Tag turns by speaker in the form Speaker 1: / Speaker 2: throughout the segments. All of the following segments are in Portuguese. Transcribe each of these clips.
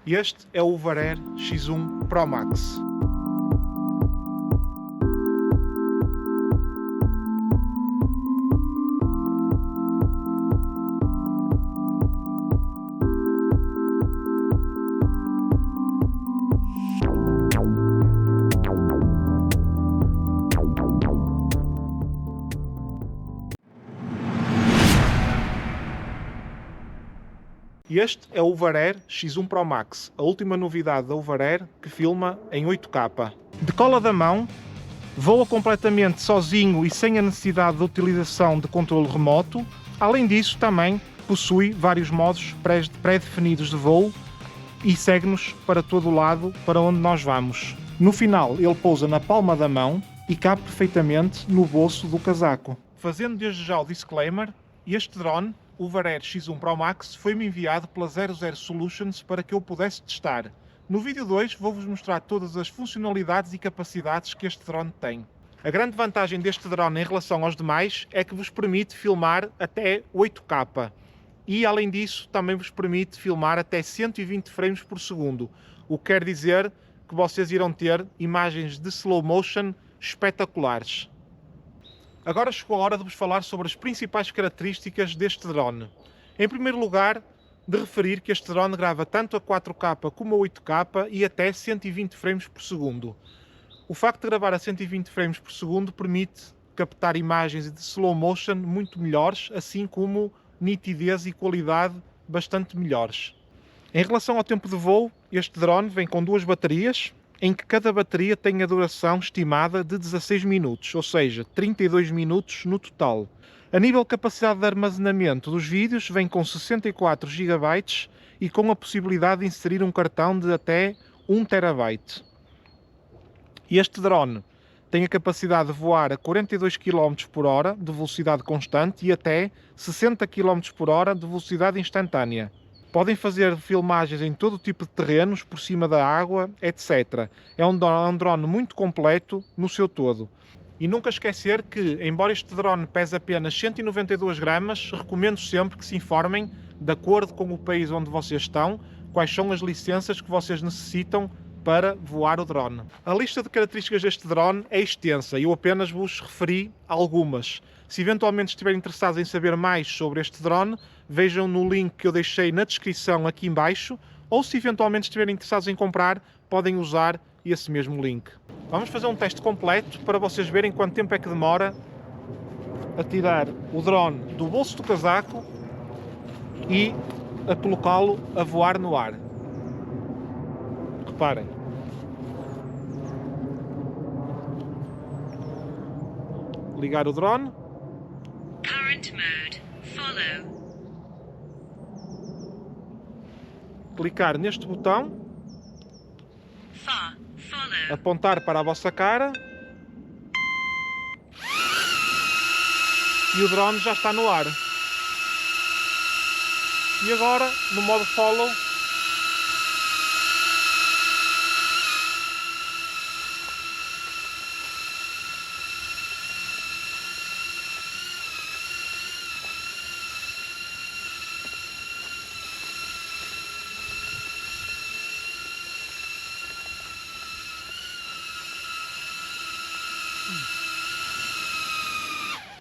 Speaker 1: Este é o Varer X1 Pro Max. Este é o Varer X1 Pro Max, a última novidade da Varer que filma em 8K. Decola da mão, voa completamente sozinho e sem a necessidade de utilização de controle remoto. Além disso, também possui vários modos pré-definidos de voo e segue-nos para todo o lado para onde nós vamos. No final, ele pousa na palma da mão e cabe perfeitamente no bolso do casaco. Fazendo desde já o disclaimer, este drone, o Varer X1 Pro Max, foi-me enviado pela 00 Solutions para que eu pudesse testar. No vídeo 2 vou-vos mostrar todas as funcionalidades e capacidades que este drone tem. A grande vantagem deste drone em relação aos demais é que vos permite filmar até 8K. E além disso também vos permite filmar até 120 frames por segundo. O que quer dizer que vocês irão ter imagens de slow motion espetaculares. Agora chegou a hora de vos falar sobre as principais características deste drone. Em primeiro lugar, de referir que este drone grava tanto a 4K como a 8K e até 120 frames por segundo. O facto de gravar a 120 frames por segundo permite captar imagens de slow motion muito melhores, assim como nitidez e qualidade bastante melhores. Em relação ao tempo de voo, este drone vem com duas baterias, em que cada bateria tem a duração estimada de 16 minutos, ou seja, 32 minutos no total. A nível de capacidade de armazenamento dos vídeos, vem com 64 GB e com a possibilidade de inserir um cartão de até 1 TB. Este drone tem a capacidade de voar a 42 km por hora de velocidade constante e até 60 km por hora de velocidade instantânea. Podem fazer filmagens em todo tipo de terrenos, por cima da água, etc. É um drone muito completo no seu todo. E nunca esquecer que, embora este drone pese apenas 192 gramas, recomendo sempre que se informem, de acordo com o país onde vocês estão, quais são as licenças que vocês necessitam para voar o drone. A lista de características deste drone é extensa e eu apenas vos referi algumas. Se eventualmente estiverem interessados em saber mais sobre este drone, vejam no link que eu deixei na descrição aqui em baixo, ou se eventualmente estiverem interessados em comprar, podem usar esse mesmo link. Vamos fazer um teste completo para vocês verem quanto tempo é que demora a tirar o drone do bolso do casaco e a colocá-lo a voar no ar. Reparem. Ligar o drone.
Speaker 2: Current mode. Follow.
Speaker 1: Clicar neste botão.
Speaker 2: Follow.
Speaker 1: Apontar para a vossa cara. E o drone já está no ar. E agora, no modo follow,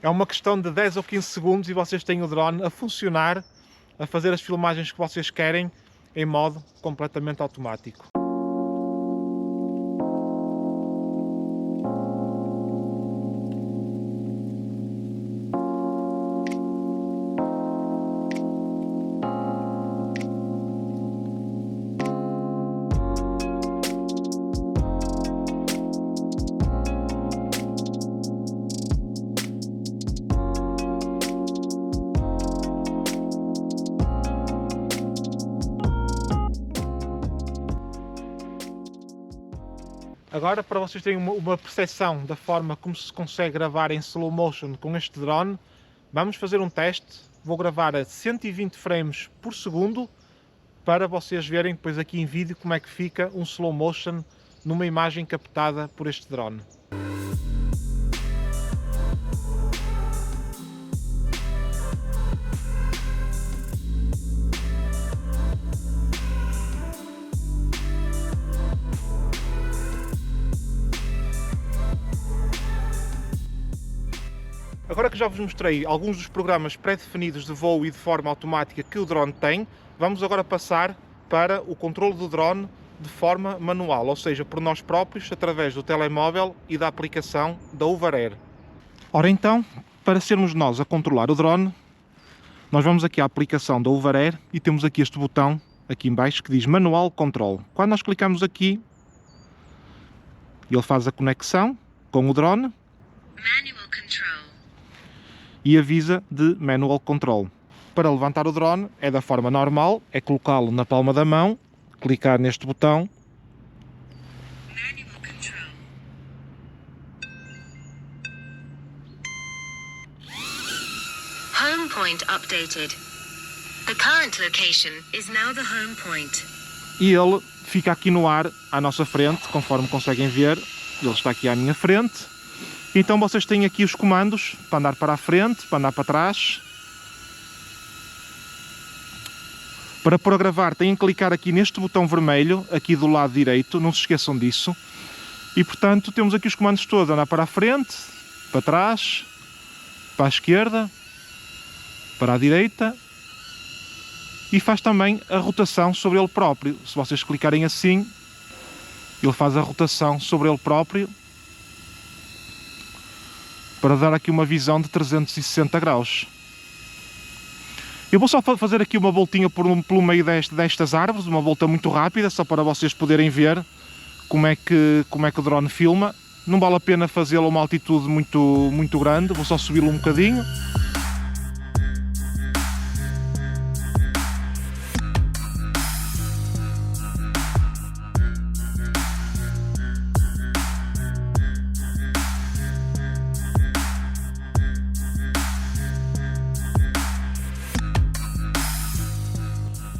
Speaker 1: é uma questão de 10 ou 15 segundos e vocês têm o drone a funcionar, a fazer as filmagens que vocês querem em modo completamente automático. Agora, para vocês terem uma percepção da forma como se consegue gravar em slow motion com este drone, vamos fazer um teste. Vou gravar a 120 frames por segundo para vocês verem depois aqui em vídeo como é que fica um slow motion numa imagem captada por este drone. Agora que já vos mostrei alguns dos programas pré-definidos de voo e de forma automática que o drone tem, vamos agora passar para o controle do drone de forma manual, ou seja, por nós próprios, através do telemóvel e da aplicação da Overair. Ora então, para sermos nós a controlar o drone, nós vamos aqui à aplicação da Overair e temos aqui este botão aqui em baixo que diz Manual Control. Quando nós clicamos aqui, ele faz a conexão com o drone
Speaker 2: Manual control.
Speaker 1: e avisa de Manual Control. Para levantar o drone é da forma normal, é colocá-lo na palma da mão, clicar neste botão
Speaker 2: Manual control. Home point updated. The current location is now the home point.
Speaker 1: e ele fica aqui no ar à nossa frente, conforme conseguem ver, ele está aqui à minha frente. Então vocês têm aqui os comandos para andar para a frente, para andar para trás. Para pôr a gravar têm que clicar aqui neste botão vermelho, aqui do lado direito, não se esqueçam disso. E portanto temos aqui os comandos todos, andar para a frente, para trás, para a esquerda, para a direita. E faz também a rotação sobre ele próprio. Se vocês clicarem assim, ele faz a rotação sobre ele próprio, para dar aqui uma visão de 360 graus. Eu vou só fazer aqui uma voltinha pelo meio destas árvores, uma volta muito rápida, só para vocês poderem ver como é que o drone filma. Não vale a pena fazê-lo a uma altitude muito grande, vou só subi-lo um bocadinho.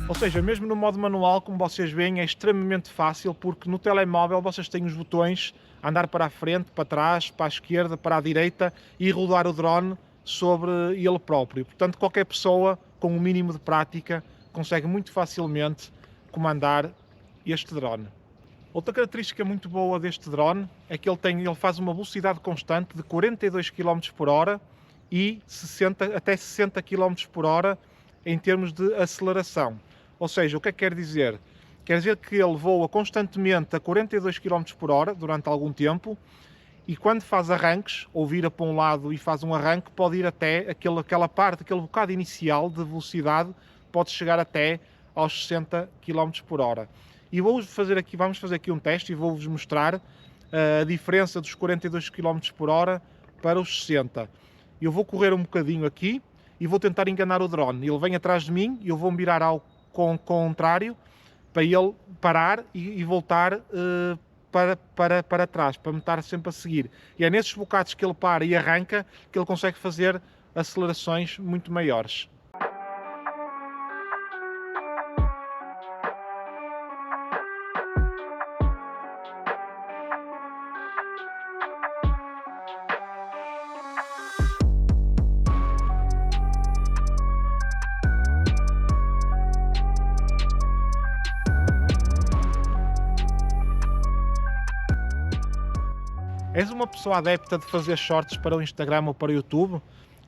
Speaker 1: Ou seja, mesmo no modo manual, como vocês veem, é extremamente fácil, porque no telemóvel vocês têm os botões andar para a frente, para trás, para a esquerda, para a direita e rodar o drone sobre ele próprio. Portanto, qualquer pessoa com um mínimo de prática consegue muito facilmente comandar este drone. Outra característica muito boa deste drone é que ele faz uma velocidade constante de 42 km por hora e até 60 km por hora em termos de aceleração. Ou seja, o que é que quer dizer? Quer dizer que ele voa constantemente a 42 km por hora durante algum tempo e quando faz arranques, ou vira para um lado e faz um arranque, pode ir até aquele bocado inicial de velocidade, pode chegar até aos 60 km por hora. E vamos fazer aqui um teste e vou-vos mostrar a diferença dos 42 km por hora para os 60. Eu vou correr um bocadinho aqui e vou tentar enganar o drone. Ele vem atrás de mim e eu vou me virar ao contrário para ele parar e voltar para trás, para me estar sempre a seguir. E é nesses bocados que ele para e arranca que ele consegue fazer acelerações muito maiores. És uma pessoa adepta de fazer shorts para o Instagram ou para o YouTube?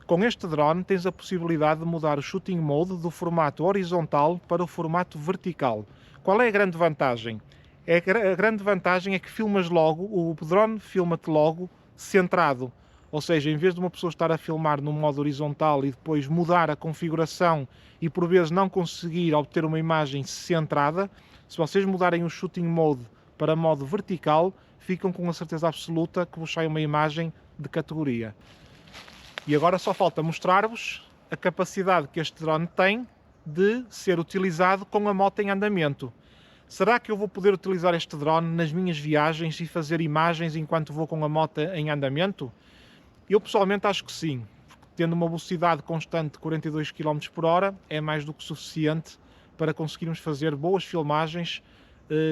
Speaker 1: Com este drone tens a possibilidade de mudar o shooting mode do formato horizontal para o formato vertical. Qual é a grande vantagem? A grande vantagem é que filmas logo, o drone filma-te logo centrado. Ou seja, em vez de uma pessoa estar a filmar no modo horizontal e depois mudar a configuração e por vezes não conseguir obter uma imagem centrada, se vocês mudarem o shooting mode para modo vertical, ficam com a certeza absoluta que vos sai uma imagem de categoria. E agora só falta mostrar-vos a capacidade que este drone tem de ser utilizado com a moto em andamento. Será que eu vou poder utilizar este drone nas minhas viagens e fazer imagens enquanto vou com a moto em andamento? Eu pessoalmente acho que sim, porque tendo uma velocidade constante de 42 km por hora é mais do que suficiente para conseguirmos fazer boas filmagens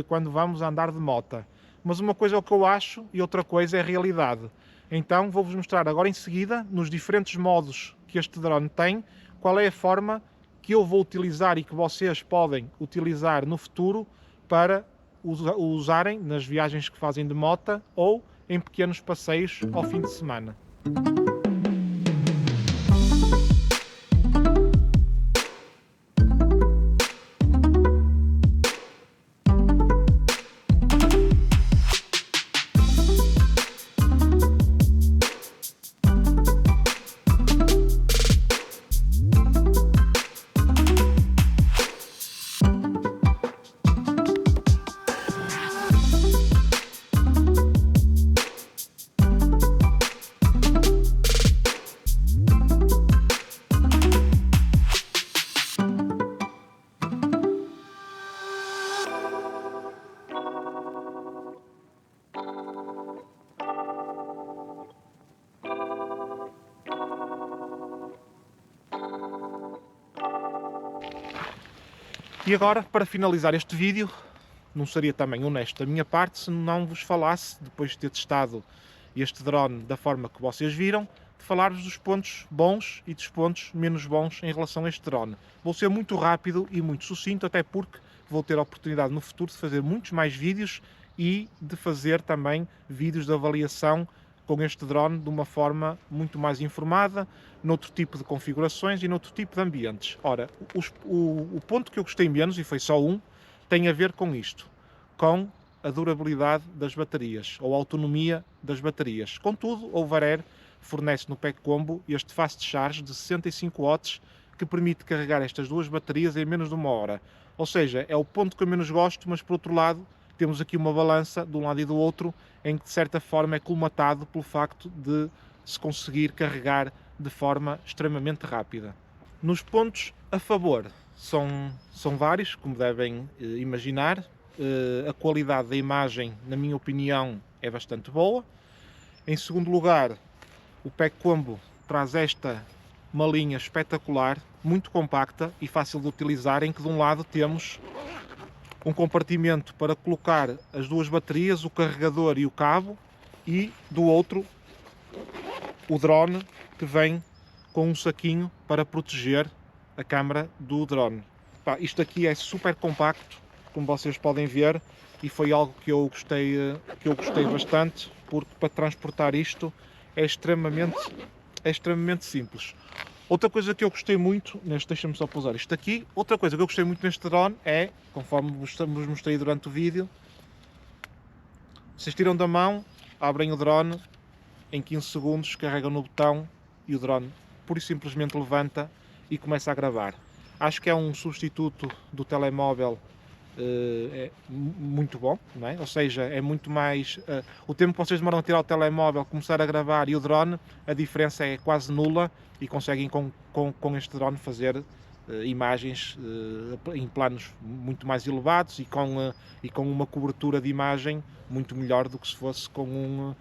Speaker 1: quando vamos andar de moto. Mas uma coisa é o que eu acho e outra coisa é a realidade. Então vou-vos mostrar agora em seguida, nos diferentes modos que este drone tem, qual é a forma que eu vou utilizar e que vocês podem utilizar no futuro para usarem nas viagens que fazem de moto ou em pequenos passeios ao fim de semana. E agora, para finalizar este vídeo, não seria também honesto da minha parte se não vos falasse, depois de ter testado este drone da forma que vocês viram, de falar-vos dos pontos bons e dos pontos menos bons em relação a este drone. Vou ser muito rápido e muito sucinto, até porque vou ter a oportunidade no futuro de fazer muitos mais vídeos e de fazer também vídeos de avaliação com este drone de uma forma muito mais informada, noutro tipo de configurações e noutro tipo de ambientes. Ora, o ponto que eu gostei menos, e foi só um, tem a ver com isto, com a durabilidade das baterias, ou a autonomia das baterias. Contudo, a Overair fornece no pack combo este fast charge de 65 watts que permite carregar estas duas baterias em menos de 1 hora. Ou seja, é o ponto que eu menos gosto, mas por outro lado temos aqui uma balança de um lado e do outro em que de certa forma é colmatado pelo facto de se conseguir carregar de forma extremamente rápida. Nos pontos a favor são vários, como devem imaginar. A qualidade da imagem, na minha opinião, é bastante boa. Em segundo lugar, o pack combo traz esta malinha espetacular, muito compacta e fácil de utilizar, em que de um lado temos um compartimento para colocar as duas baterias, o carregador e o cabo, e do outro o drone, que vem com um saquinho para proteger a câmara do drone. Isto aqui é super compacto, como vocês podem ver, e foi algo que eu gostei bastante, porque para transportar isto é extremamente simples. Outra coisa que eu gostei muito deixa-me só pousar isto aqui. Outra coisa que eu gostei muito neste drone é, conforme vos mostrei durante o vídeo, vocês tiram da mão, abrem o drone, em 15 segundos carregam no botão e o drone pura e simplesmente levanta e começa a gravar. Acho que é um substituto do telemóvel muito bom, não é? Ou seja, é muito mais o tempo que vocês demoram a tirar o telemóvel, começar a gravar, e o drone, a diferença é quase nula, e conseguem com este drone fazer imagens em planos muito mais elevados e com uma cobertura de imagem muito melhor do que se fosse com um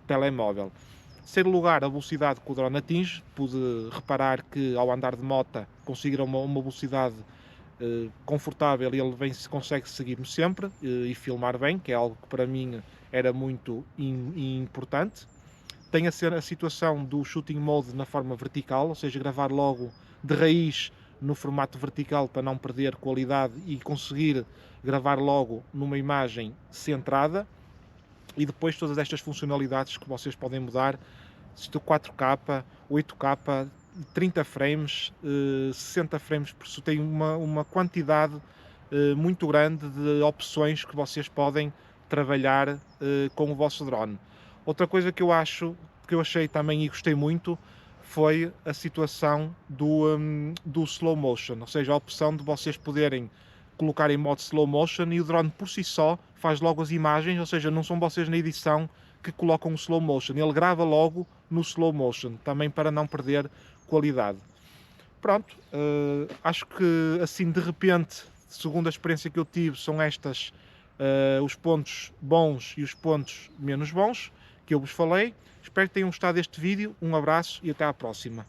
Speaker 1: telemóvel. Em terceiro lugar, a velocidade que o drone atinge. Pude reparar que ao andar de moto conseguiram uma velocidade confortável, e ele consegue seguir-me sempre e filmar bem, que é algo que para mim era muito importante. Tem a situação do shooting mode na forma vertical, ou seja, gravar logo de raiz no formato vertical para não perder qualidade e conseguir gravar logo numa imagem centrada. E depois todas estas funcionalidades que vocês podem mudar, 4K, 8K, 30 frames, 60 frames por segundo, tem uma quantidade muito grande de opções que vocês podem trabalhar com o vosso drone. Outra coisa que eu achei também e gostei muito foi a situação do slow motion, ou seja, a opção de vocês poderem colocar em modo slow motion e o drone por si só faz logo as imagens, ou seja, não são vocês na edição que colocam o slow motion, ele grava logo no slow motion, também para não perder qualidade. Pronto, acho que assim de repente, segundo a experiência que eu tive, são estas os pontos bons e os pontos menos bons que eu vos falei. Espero que tenham gostado deste vídeo, um abraço e até à próxima.